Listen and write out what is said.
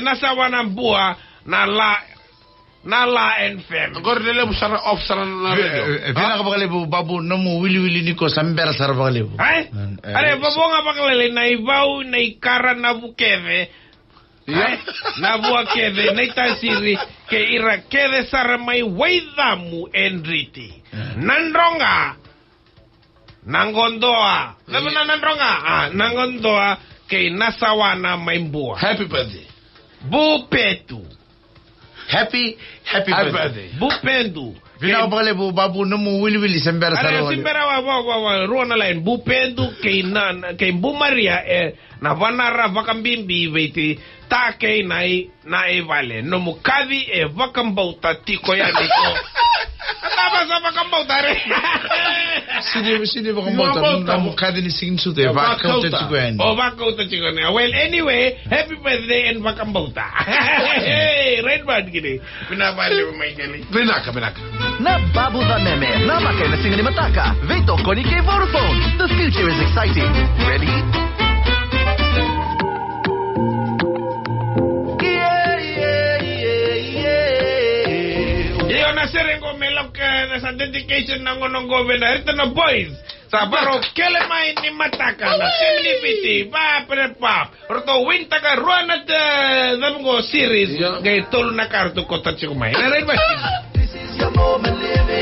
nasawa ng buha na la and fem. Agora dele busara off sara na radio. Vina ka bakalibu babu namu wili niko sambera sara bakalibu. Ay? Are babu nga bakalele na ibaw na ikara na bukeve. Ay? Na bukeve na itasiri ke ira kede sara may waidamu enriti. Nandronga. Nangondoa. Lalo na nandronga. Nangondoa kay nasawa na may buha. Happy birthday. Bupetu. Happy birthday. Bupendu. Vina ka bakalibu babu namu wili sambera sara bakalibu. Simbera wa ruana lain bupendu kay Bu Maria na vanara vakambimbi veti ta kay na vale no mukadi vakambauta tiko ya niko. Tama sa vakambauta re. Sini vakambauta na mukadi ni sinsuto vakauta tiko ya ni. Vakauta tiko ni. Well anyway, happy birthday and vakambauta. Hey, red band gini. Pinabali mo may gali. Pinaka. Na babu za meme, na makay na singa ni Mataka. Vito koni kay Vodafone. The future is exciting. Ready? Iyo na serengo melok na sa dedication ng unong governor. Ito na boys. Sa baro kelemay ni Mataka na simnipiti ba prepa. Orto winta ka ruan at zamungo series. Gay tolo na karto ko tatsi kumay. Narin ba? This is your moment, live it.